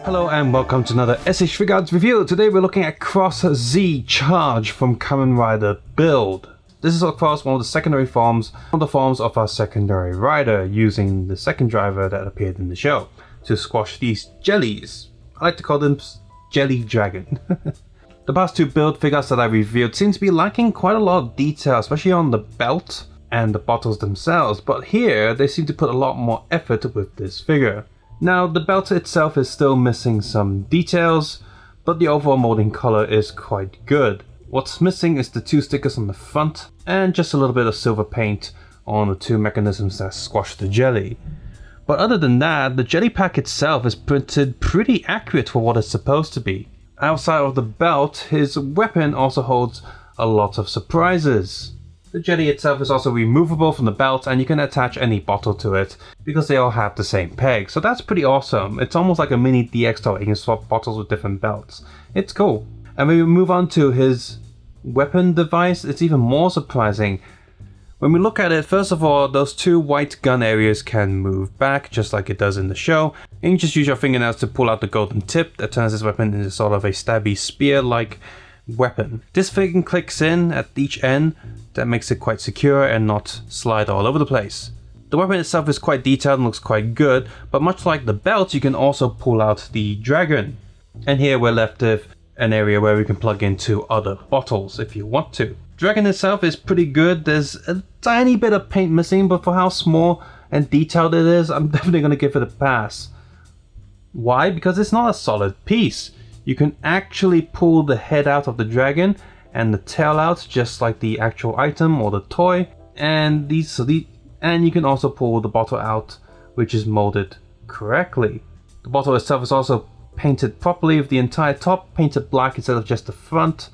Hello and welcome to another SH Figuarts review. Today we're looking at Cross Z Charge from Kamen Rider Build. This is of course one of the secondary forms, of our secondary rider using the second driver that appeared in the show to squash these jellies. I like to call them Jelly Dragon. The past two build figures that I reviewed seem to be lacking quite a lot of detail, especially on the belt and the bottles themselves, but here they seem to put a lot more effort with this figure. Now, the belt itself is still missing some details, but the overall molding color is quite good. What's missing is the two stickers on the front and just a little bit of silver paint on the two mechanisms that squash the jelly. But other than that, the jelly pack itself is printed pretty accurate for what it's supposed to be. Outside of the belt, his weapon also holds a lot of surprises. The jelly itself is also removable from the belt and you can attach any bottle to it because they all have the same peg. So that's pretty awesome. It's almost like a mini DX toy. You can swap bottles with different belts. It's cool. And when we move on to his weapon device, it's even more surprising. When we look at it, first of all, those two white gun areas can move back just like it does in the show. And you just use your fingernails to pull out the golden tip that turns this weapon into sort of a stabby spear-like weapon. This thing clicks in at each end. That makes it quite secure and not slide all over the place. The weapon itself is quite detailed and looks quite good, but much like the belt, you can also pull out the dragon. And here we're left with an area where we can plug into other bottles if you want to. Dragon itself is pretty good. There's a tiny bit of paint missing, but for how small and detailed it is, I'm definitely going to give it a pass. Why? Because it's not a solid piece. You can actually pull the head out of the dragon and the tail out just like the actual item or the toy, and you can also pull the bottle out, which is molded correctly. The bottle itself is also painted properly with the entire top painted black instead of just the front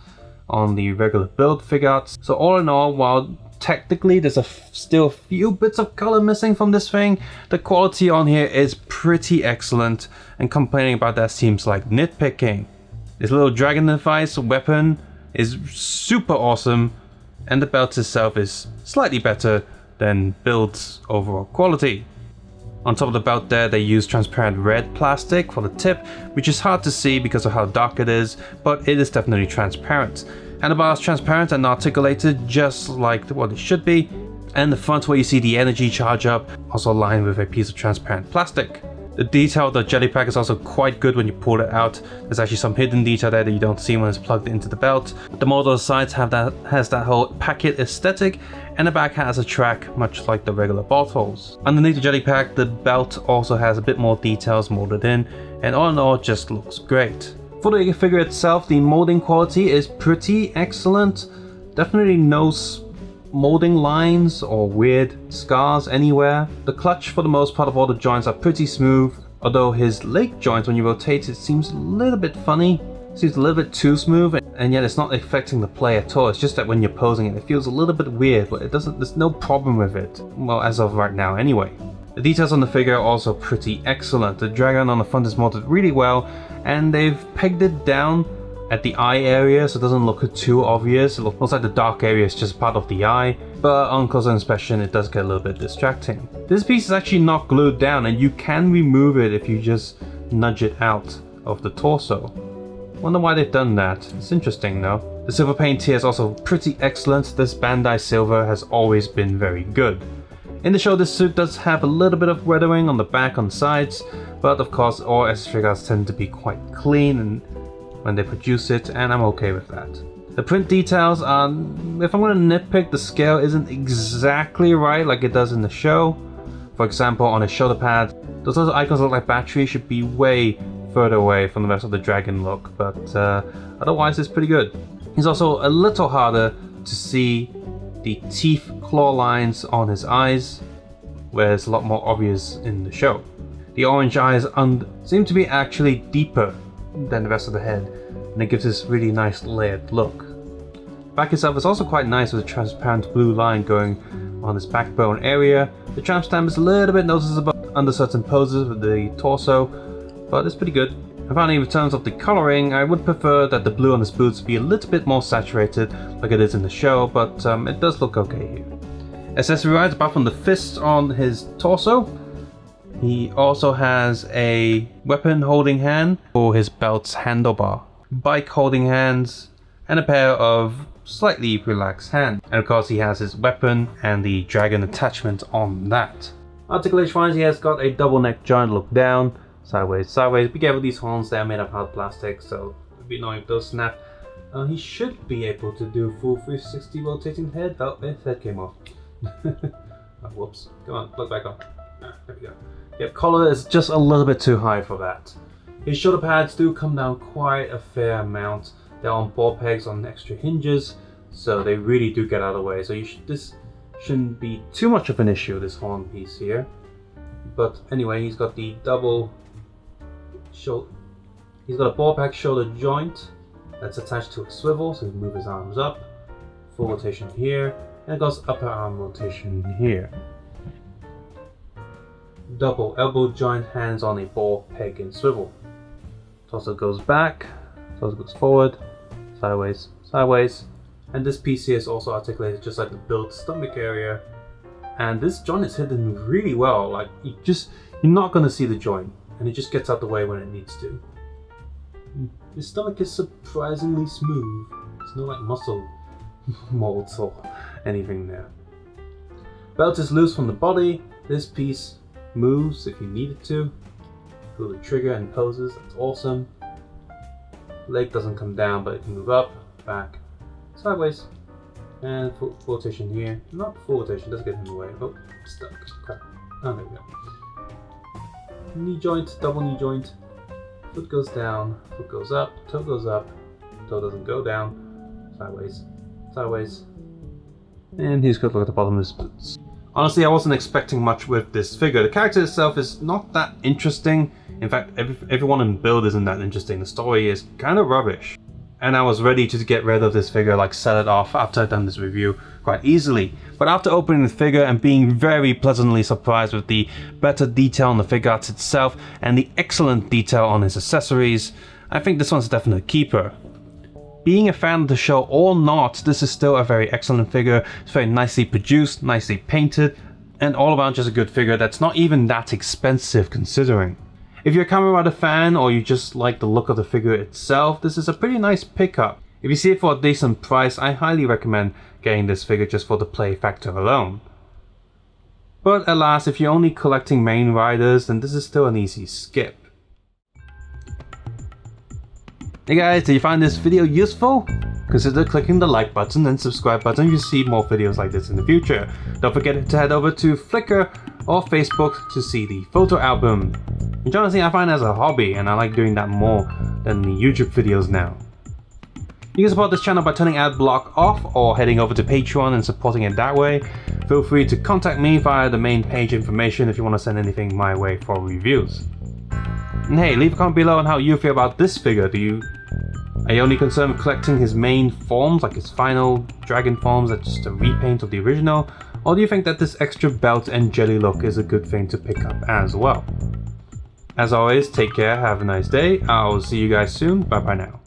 on the regular build Figuarts. So all in all, while technically there's still a few bits of color missing from this thing, the quality on here is pretty excellent, and complaining about that seems like nitpicking. This little dragon device weapon is super awesome, and the belt itself is slightly better than Build's overall quality. On top of the belt there, they use transparent red plastic for the tip, which is hard to see because of how dark it is, but it is definitely transparent. And the bar is transparent and articulated just like what it should be, and the front where you see the energy charge up also lined with a piece of transparent plastic. The detail of the jelly pack is also quite good when you pull it out. There's actually some hidden detail there that you don't see when it's plugged into the belt. The mold on the sides has that whole packet aesthetic, and the back has a track much like the regular bottles. Underneath the jelly pack, the belt also has a bit more details molded in, and all in all it just looks great. For the figure itself, the molding quality is pretty excellent. Definitely no molding lines or weird scars anywhere. The clutch for the most part of all the joints are pretty smooth, although his leg joint when you rotate it seems a little bit funny. It seems a little bit too smooth, and yet it's not affecting the play at all. It's just that when you're posing it feels a little bit weird, but there's no problem with it. Well, as of right now anyway. The details on the figure are also pretty excellent. The dragon on the front is molded really well, and they've pegged it down at the eye area so it doesn't look too obvious. It looks like the dark area is just part of the eye, but on closer inspection it does get a little bit distracting. This piece is actually not glued down, and you can remove it if you just nudge it out of the torso. Wonder why they've done that. It's interesting though. The silver paint here is also pretty excellent. This Bandai silver has always been very good. In the show, this suit does have a little bit of weathering on the back and sides, but of course all SH figures tend to be quite clean and when they produce it, and I'm okay with that. The print details are, if I'm going to nitpick, the scale isn't exactly right like it does in the show. For example, on his shoulder pad, those little icons look like batteries should be way further away from the rest of the dragon look, but otherwise it's pretty good. It's also a little harder to see the teeth claw lines on his eyes, where it's a lot more obvious in the show. The orange eyes seem to be actually deeper than the rest of the head, and it gives this really nice layered look. Back itself is also quite nice with a transparent blue line going on this backbone area. The tramp stamp is a little bit noticeable under certain poses with the torso, but it's pretty good. And finally, in terms of the coloring, I would prefer that the blue on his boots be a little bit more saturated like it is in the show, but it does look okay here. Accessory-wise, apart from the fists on his torso, He also has a weapon holding hand for his belt's handlebar, bike holding hands, and a pair of slightly relaxed hands. And of course he has his weapon and the dragon attachment on that. Articulation wise, he has got a double neck joint look down, sideways, sideways. Be careful, these horns, they're made of hard plastic, so it'd be annoying if those snap. He should be able to do full 360 rotating head. Oh, his head came off. Oh, whoops. Come on, look back on. Ah, there we go. Yep, collar is just a little bit too high for that. His shoulder pads do come down quite a fair amount. They're on ball pegs on extra hinges, so they really do get out of the way. So this shouldn't be too much of an issue, this horn piece here. But anyway, he's got the double shoulder. He's got a ball peg shoulder joint that's attached to a swivel, so he can move his arms up. Full rotation here, and it goes upper arm rotation here. Double elbow joint, hands on a ball peg and swivel. Torso goes back, torso goes forward, sideways, sideways. And this piece here is also articulated just like the build stomach area. And this joint is hidden really well. Like you're not gonna see the joint, and it just gets out the way when it needs to. His stomach is surprisingly smooth. It's not like muscle molds or anything there. Belt is loose from the body. This piece moves if you need it to. Pull the trigger and poses, that's awesome. Leg doesn't come down, but it can move up, back, sideways, and full rotation here. Not full rotation, doesn't get in the way. Oh, stuck. Crap. Oh, there we go. Knee joint, double knee joint. Foot goes down, foot goes up, toe doesn't go down. Sideways, sideways. And here's a good look at the bottom of his boots. Honestly, I wasn't expecting much with this figure. The character itself is not that interesting. In fact, everyone in build isn't that interesting. The story is kind of rubbish. And I was ready to get rid of this figure, like sell it off after I'd done this review quite easily. But after opening the figure and being very pleasantly surprised with the better detail on the Figuarts itself and the excellent detail on his accessories, I think this one's definitely a keeper. Being a fan of the show or not, this is still a very excellent figure. It's very nicely produced, nicely painted, and all around just a good figure that's not even that expensive considering. If you're a Kamen Rider fan or you just like the look of the figure itself, this is a pretty nice pickup. If you see it for a decent price, I highly recommend getting this figure just for the play factor alone. But alas, if you're only collecting main riders, then this is still an easy skip. Hey guys, did you find this video useful? Consider clicking the like button and subscribe button if you see more videos like this in the future. Don't forget to head over to Flickr or Facebook to see the photo album. Which honestly I find as a hobby, and I like doing that more than the YouTube videos now. You can support this channel by turning ad block off or heading over to Patreon and supporting it that way. Feel free to contact me via the main page information if you want to send anything my way for reviews. And hey, leave a comment below on how you feel about this figure. Are you only concerned with collecting his main forms, like his final dragon forms that's just a repaint of the original? Or do you think that this extra belt and jelly look is a good thing to pick up as well? As always, take care, have a nice day. I'll see you guys soon. Bye bye now.